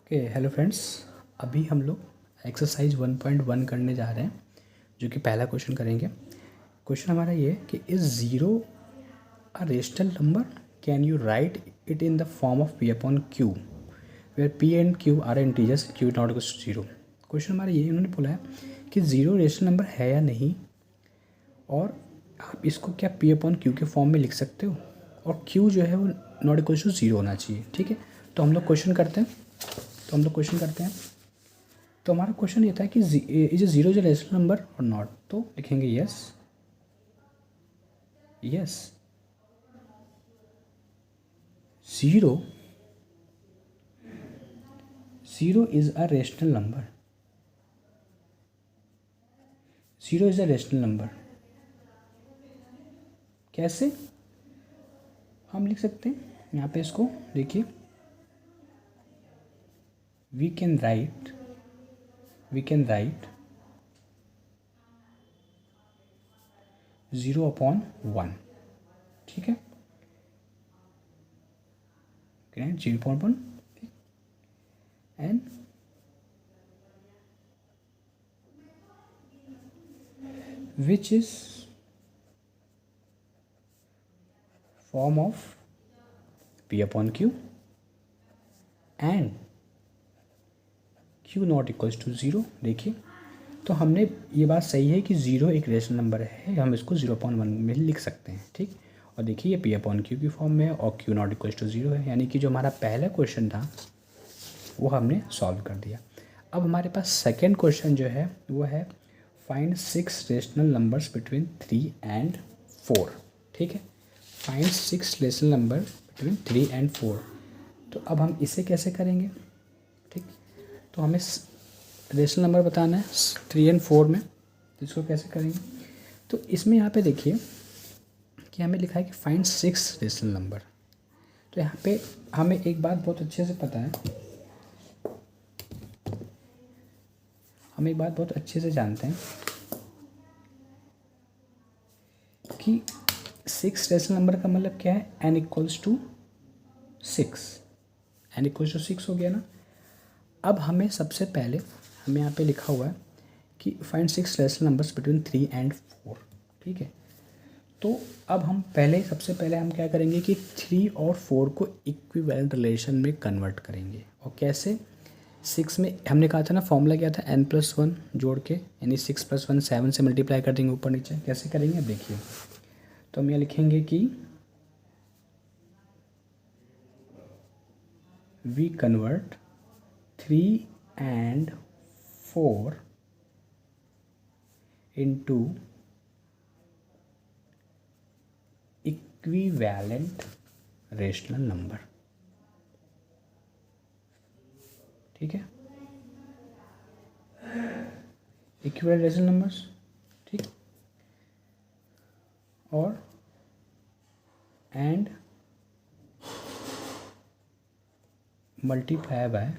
Okay hello friends. अभी हम लोग एक्सरसाइज 1.1 करने जा रहे हैं, जो कि पहला क्वेश्चन करेंगे। क्वेश्चन हमारा ये है कि is zero a rational number, can you write it in the form of p upon q where p and q are integers q not equals to zero. Question हमारा ये उन्होंने बोला है कि ज़ीरो रेशनल नंबर है या नहीं, और आप इसको क्या पी अपॉन क्यू के फॉर्म में लिख सकते हो, और क्यू जो है वो नॉट इक्वल्स टू जीरो होना चाहिए। ठीक है, तो हम लोग क्वेश्चन करते हैं। तो हमारा क्वेश्चन ये था कि is zero is rational number और नॉट, तो लिखेंगे yes yes zero zero is a rational number. Zero is a rational number कैसे हम लिख सकते हैं, यहाँ पे इसको देखिए, we can write zero upon one. ठीक है, zero upon one and which is form of p upon q and q not equals to zero. देखिए, तो हमने ये बात सही है कि ज़ीरो एक रेशनल नंबर है, हम इसको 0.1 में लिख सकते हैं। ठीक, और देखिए ये p अपॉन क्यू की फॉर्म में है और q not equals to zero है, यानी कि जो हमारा पहला क्वेश्चन था वो हमने सॉल्व कर दिया। अब हमारे पास सेकेंड क्वेश्चन जो है वो है find 6 rational numbers between 3 and 4। ठीक है, find 6 rational number between 3 and 4। तो अब हम इसे कैसे करेंगे? ठीक, तो हमें रेशनल नंबर बताना है 3 एंड 4 में, तो इसको कैसे करेंगे? तो इसमें यहाँ पे देखिए कि हमें लिखा है कि फाइंड 6 रेशनल नंबर। तो यहाँ पे हमें एक बात बहुत अच्छे से पता है, हम एक बात बहुत अच्छे से जानते हैं कि 6 रेशनल नंबर का मतलब क्या है, n equals to 6। n equals to 6 हो गया ना। अब हमें सबसे पहले हमें यहाँ पे लिखा हुआ है कि find 6 rational numbers between 3 and 4। ठीक है, तो अब हम सबसे पहले हम क्या करेंगे कि 3 और 4 को इक्विवेलेंट रिलेशन में कन्वर्ट करेंगे। और कैसे? 6 में हमने कहा था ना, फॉर्मूला क्या था, n+1 जोड़ के, यानी 6+1 7 से मल्टीप्लाई कर देंगे ऊपर नीचे। कैसे करेंगे अब देखिए, तो हम यहाँ लिखेंगे कि we convert 3 and 4 into equivalent rational number. ठीक है, इक्विवेलेंट रेशनल नंबर्स। ठीक, और and multiply by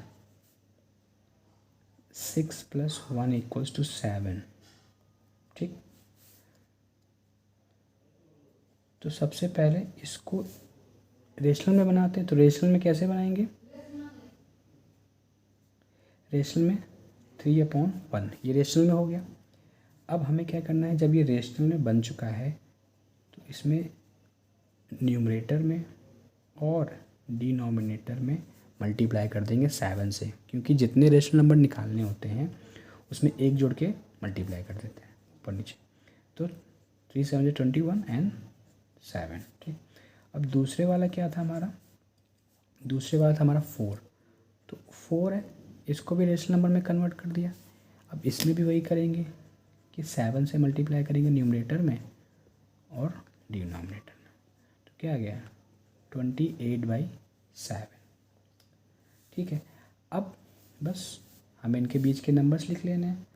6+1 equals to 7। ठीक, तो सबसे पहले इसको रेशनल में बनाते हैं। तो रेशनल में कैसे बनाएंगे? रेशनल में 3/1, ये रेशनल में हो गया। अब हमें क्या करना है, जब ये रेशनल में बन चुका है तो इसमें न्यूमरेटर में और डिनोमिनेटर में मल्टीप्लाई कर देंगे 7 से, क्योंकि जितने रेशनल नंबर निकालने होते हैं उसमें एक जोड़ के मल्टीप्लाई कर देते हैं ऊपर नीचे। तो 3 7 21 एंड 7। ठीक, अब दूसरे वाला क्या था हमारा? दूसरे वाला था हमारा 4। तो 4 है, इसको भी रेशनल नंबर में कन्वर्ट कर दिया। अब इसमें भी वही करेंगे कि 7 से मल्टीप्लाई करेंगे न्यूमरेटर में और डिनोमिनेटर में। तो क्या आ गया, 28/7। ठीक है, अब बस हमें इनके बीच के नंबर्स लिख लेने हैं।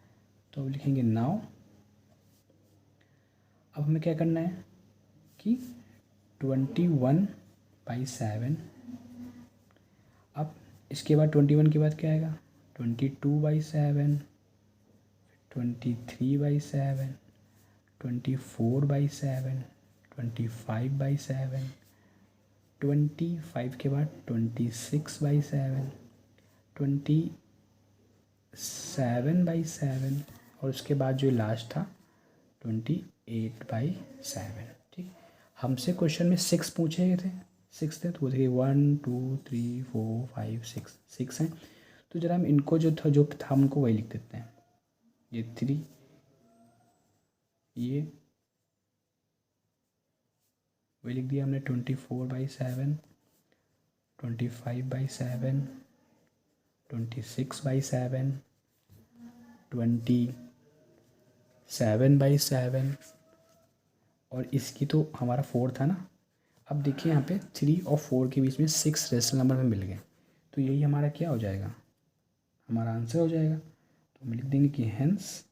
तो अब लिखेंगे नाउ, अब हमें क्या करना है कि 21/7। अब इसके बाद 21 के बाद क्या आएगा, 22/7, 23/7, 24/7, 25/7, 25 के बाद 26/7, 27/7 और उसके बाद जो लास्ट था 28/7। ठीक, हमसे क्वेश्चन में 6 पूछे गए थे, 6 थे, तो देखिए 1 2 3 4 5 6 हैं। तो जरा हम इनको जो था हमको वही लिख देते हैं। ये 3, ये वही लिख दिया हमने 24/7, 25/7, 26/7, 27/7 और इसकी तो हमारा 4 था ना। अब देखिए यहाँ पे 3 और 4 के बीच में 6 रेशनल नंबर में मिल गए, तो यही हमारा क्या हो जाएगा, हमारा आंसर हो जाएगा। तो हम लिख देंगे कि hence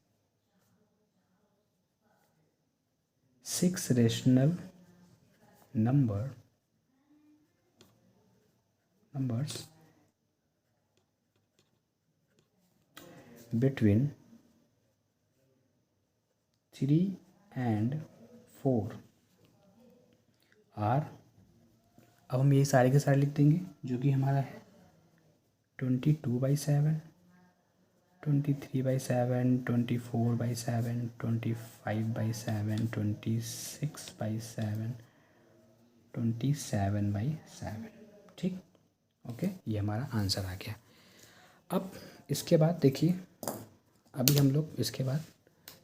6 rational numbers between 3 and 4 are, अब हम यही सारे के सारे लिख देंगे जो कि हमारा है 22/7, 23/7, 24/7, 25/7, 26/7, 27/7। ठीक, ओके, ये हमारा आंसर आ गया। अब इसके बाद देखिए, अभी हम लोग इसके बाद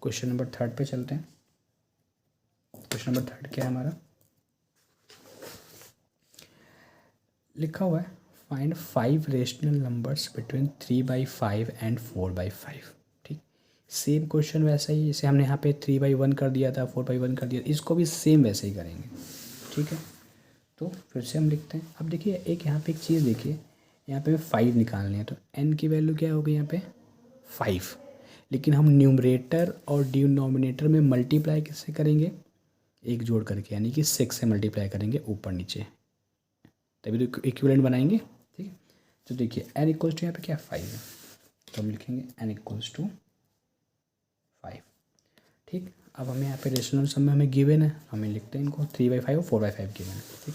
क्वेश्चन नंबर 3 पे चलते हैं। क्वेश्चन नंबर 3 क्या है हमारा, लिखा हुआ है find 5 rational numbers between 3/5 and 4/5। ठीक, सेम क्वेश्चन वैसा ही जैसे हमने यहाँ पे 3/1 कर दिया था, 4/1 कर दिया, इसको भी सेम वैसे ही करेंगे। ठीक है, तो फिर से हम लिखते हैं। अब देखिए एक यहाँ पे एक चीज़ देखिए, यहाँ पे 5 निकालने हैं, तो n की वैल्यू क्या होगी यहाँ पे 5, लेकिन हम न्यूमरेटर और डिनोमिनेटर में मल्टीप्लाई किससे करेंगे, एक जोड़ करके, यानी कि 6 से मल्टीप्लाई करेंगे ऊपर नीचे, तभी तो इक्विवेलेंट बनाएंगे। ठीक है, तो देखिए n इक्वल्स टू यहाँ पे क्या 5 है, तो हम लिखेंगे n इक्वल्स टू 5। ठीक, अब हमें यहाँ पे रेशनल सम में हमें गिवन है, हमें लिखते हैं इनको 3/5 और 4/5 गिवन है। ठीक,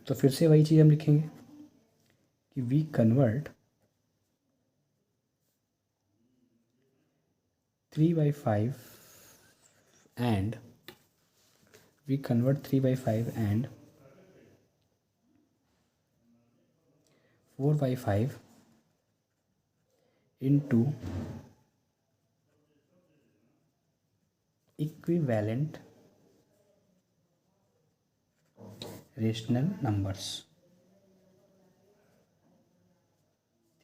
तो फिर से वही चीज़ हम लिखेंगे कि we convert 3/5 and 4/5 into equivalent rational numbers.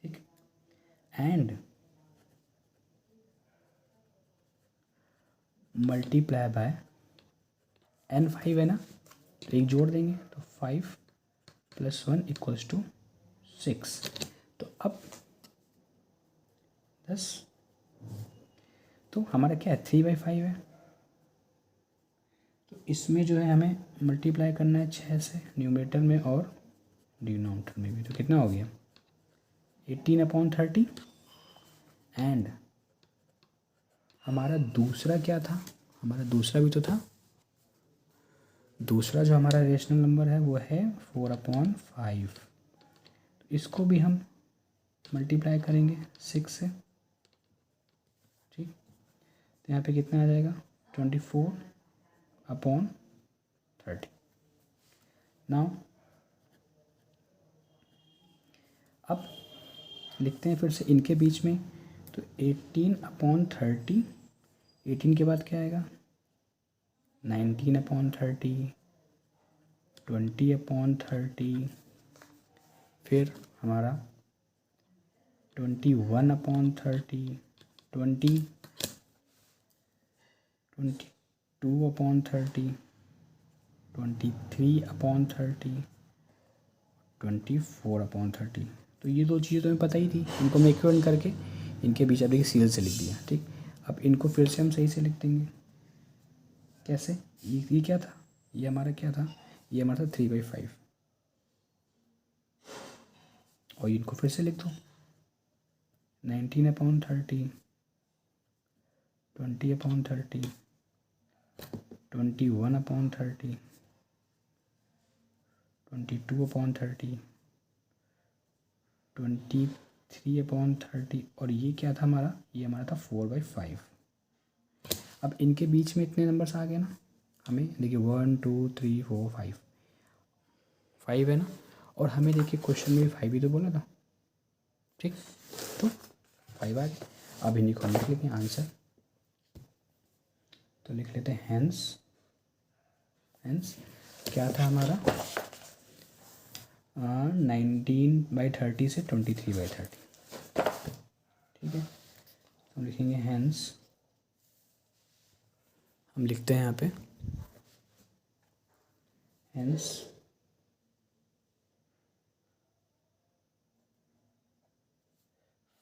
ठीक, एंड मल्टीप्लाई बाय n 5 है ना, तो एक जोड़ देंगे, तो 5 + 1 = 6। तो अब 10, तो हमारा क्या है 3/5 है, तो इसमें जो है हमें मल्टीप्लाई करना है 6 से न्यूमरेटर में और डिनोमिनेटर में भी, तो कितना हो गया 18/30। एंड हमारा दूसरा क्या था, हमारा दूसरा भी तो था, दूसरा जो हमारा रेशनल नंबर है वो है 4/5, तो इसको भी हम मल्टीप्लाई करेंगे 6 से। ठीक, तो यहाँ पे कितना आ जाएगा 24/30। नाउ अब लिखते हैं फिर से इनके बीच में, तो 18/30, 18 के बाद क्या आएगा 19/30, 20/30, फिर हमारा 21/30, 22/30, 23/30, 24/30। तो ये दो चीज़ें तो हमें पता ही थी, इनको हम इक्विवेलेंट करके इनके बीच अब देखिए सीरियल से लिख दिया। ठीक, अब इनको फिर से हम सही से लिख देंगे। कैसे, ये क्या था, ये हमारा क्या था, ये हमारा था 3/5, और इनको फिर से लिख दो 19/30, 20/30, 21/30, 22/30, 3/30 और ये क्या था हमारा, ये हमारा था 4/5। अब इनके बीच में इतने नंबर्स आ गए ना, हमें देखिए 1 2 3 4 5 है ना, और हमें देखिए क्वेश्चन में भी 5 ही तो बोला था, ठीक, तो 5 आ गए। अब इन्हीं को हम लिख लेते हैं आंसर, तो लिख लेते हैं हेंस क्या था हमारा 19/30 से 23/30, ठीक है। हम लिखेंगे हेंस, हम लिखते हैं यहाँ पे hence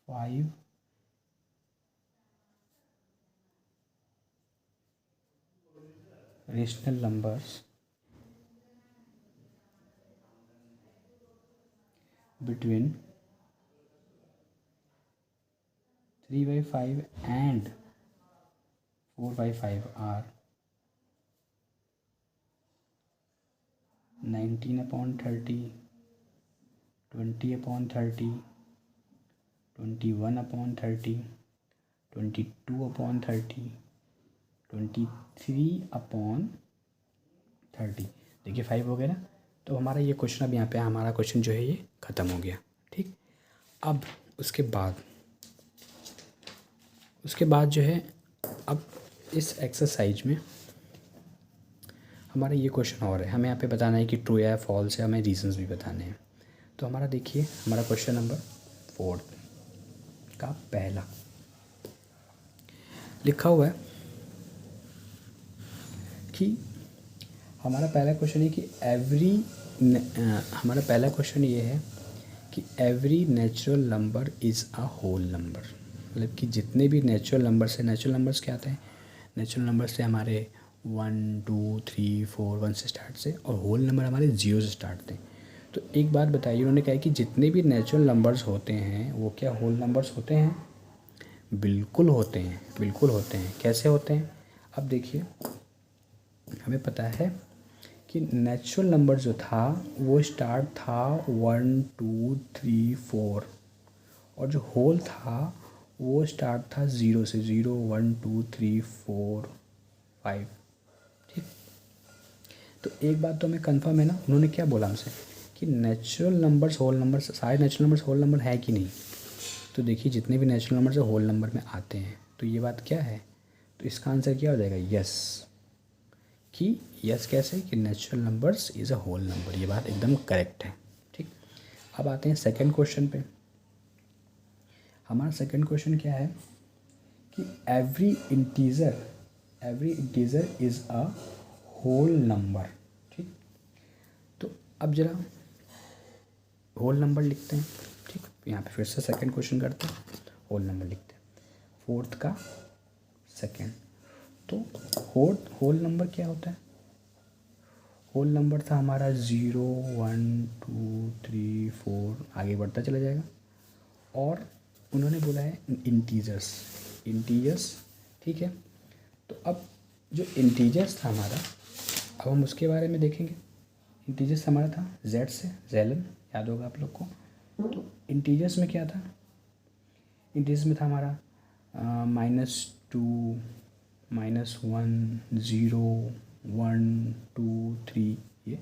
5 rational numbers between 3/5 and 4/5 are 19/30, 20/30, 21/30, 22/30, 23/30। देखिए 5 हो गया ना, तो हमारा ये क्वेश्चन अब यहाँ पे हमारा क्वेश्चन जो है ये ख़त्म हो गया, ठीक। अब उसके बाद जो है, अब इस एक्सरसाइज में हमारा ये क्वेश्चन और है, हमें यहाँ पे बताना है कि ट्रू या फॉल्स है, हमें रीजंस भी बताने हैं। तो हमारा देखिए हमारा क्वेश्चन नंबर 4 का पहला लिखा हुआ है कि हमारा पहला क्वेश्चन है कि हमारा पहला क्वेश्चन ये है कि every natural number is a whole number, मतलब कि जितने भी नेचुरल नंबर्स हैं, नेचुरल नंबर्स क्या आते हैं, नेचुरल नंबर्स से हमारे 1 2 3 4 1 से स्टार्ट से, और होल नंबर हमारे 0 से स्टार्ट थे। तो एक बात बताइए, उन्होंने कहा कि जितने भी नेचुरल नंबर्स होते हैं वो क्या होल नंबर्स होते हैं? बिल्कुल होते हैं, बिल्कुल होते हैं। कैसे होते हैं? अब देखिए हमें पता है कि नेचुरल नंबर जो था वो स्टार्ट था 1 2 3 4, और जो होल था वो स्टार्ट था 0 से, 0 1 2 3 4 5, ठीक। तो एक बात तो हमें कंफर्म है ना, उन्होंने क्या बोला हमसे कि नेचुरल नंबर्स होल नंबर्स, सारे नेचुरल नंबर्स होल नंबर है कि नहीं। तो देखिए जितने भी नेचुरल नंबर्स होल नंबर में आते हैं, तो ये बात क्या है, तो इसका आंसर क्या हो जाएगा? यस। कि यस कैसे कि natural numbers is a whole number, ये बात एकदम करेक्ट है, ठीक। अब आते हैं सेकंड क्वेश्चन पे। हमारा सेकंड क्वेश्चन क्या है कि every integer is a whole number, ठीक। तो अब जरा होल नंबर लिखते हैं, ठीक। यहाँ पे फिर से सेकंड क्वेश्चन करते हैं, होल नंबर लिखते हैं, फोर्थ का सेकंड। तो होल नंबर क्या होता है? होल नंबर था हमारा 0 1 2 3 4, आगे बढ़ता चला जाएगा। और उन्होंने बोला है इंटीजर्स, ठीक है। तो अब जो इंटीजर्स था हमारा, अब हम उसके बारे में देखेंगे। इंटीजर्स हमारा था जेड से जेलन, याद होगा आप लोग को। तो इंटीजर्स में क्या था? इंटीजर्स में था हमारा -2 -1 0 1 2 3, ये।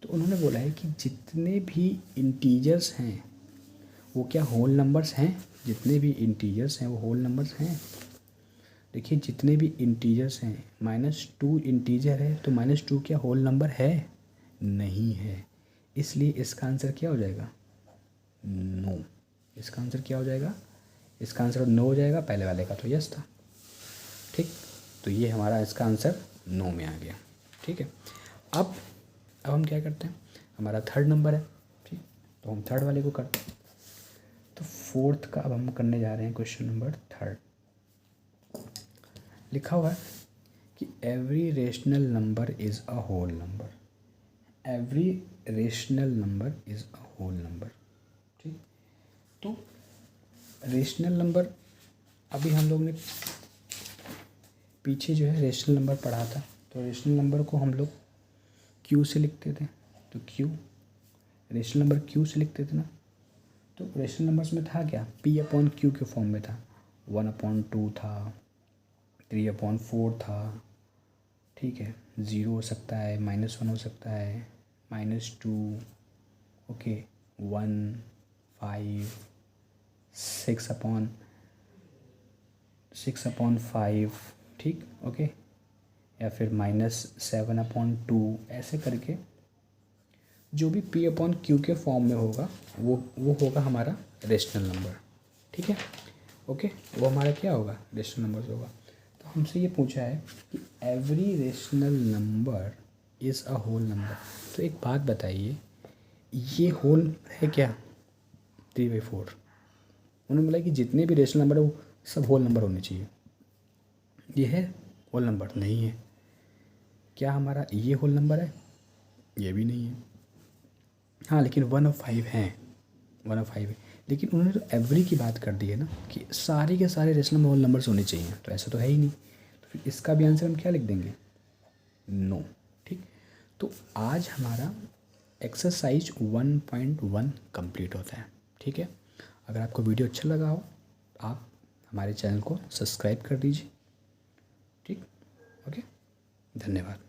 तो उन्होंने बोला है कि जितने भी इंटीजर्स हैं वो क्या होल नंबर्स हैं? जितने भी इंटीजर्स हैं वो होल नंबर्स हैं। देखिए जितने भी इंटीजर्स हैं, -2 इंटीजर है तो -2 क्या होल नंबर है? नहीं है। इसलिए इसका आंसर क्या हो जाएगा? नो। इसका आंसर क्या हो जाएगा? इसका आंसर नो हो जाएगा, पहले वाले का तो यस था, ठीक। तो ये हमारा इसका आंसर नो में आ गया, ठीक है। अब हम क्या करते हैं, हमारा थर्ड नंबर है, ठीक, तो हम थर्ड वाले को करते हैं। तो फोर्थ का अब हम करने जा रहे हैं क्वेश्चन नंबर थर्ड। लिखा हुआ है कि every rational number is a whole number, every rational number is a whole number, ठीक। तो रेशनल नंबर, अभी हम लोग ने पीछे जो है रेशनल नंबर पढ़ा था, तो रेशनल नंबर को हम लोग क्यू से लिखते थे, तो क्यू रेशनल नंबर क्यू से लिखते थे ना। तो रेशनल नंबर्स में था क्या, P/Q के फॉर्म में था, 1/2 था, 3/4 था, ठीक है, 0 हो सकता है, -1 हो सकता है, -2, ओके, 1, 5, 6/5, ठीक, ओके, या फिर -7/2, ऐसे करके जो भी P/Q के फॉर्म में होगा वो होगा हमारा रेशनल नंबर, ठीक है, ओके, वो हमारा क्या होगा, रेशनल नंबर होगा। तो हमसे ये पूछा है कि every rational number is a whole number. तो एक बात बताइए, ये होल है क्या, 3/4। उन्होंने बोला कि जितने भी रेशनल नंबर है वो सब होल नंबर होने चाहिए। ये है होल नंबर, नहीं है। क्या हमारा ये होल नंबर है, ये भी नहीं है। हाँ, लेकिन 1/5 हैं, 1/5 है। लेकिन उन्होंने तो एवरी की बात कर दी है ना, कि सारे के सारे रेशनल होल नंबर्स होने चाहिए, तो ऐसा तो है ही नहीं। तो फिर इसका भी आंसर हम क्या लिख देंगे, नो, ठीक। तो आज हमारा एक्सरसाइज 1.1 कंप्लीट होता है, ठीक है। अगर आपको वीडियो अच्छा लगा हो, आप हमारे चैनल को सब्सक्राइब कर दीजिए, ठीक, ओके, धन्यवाद।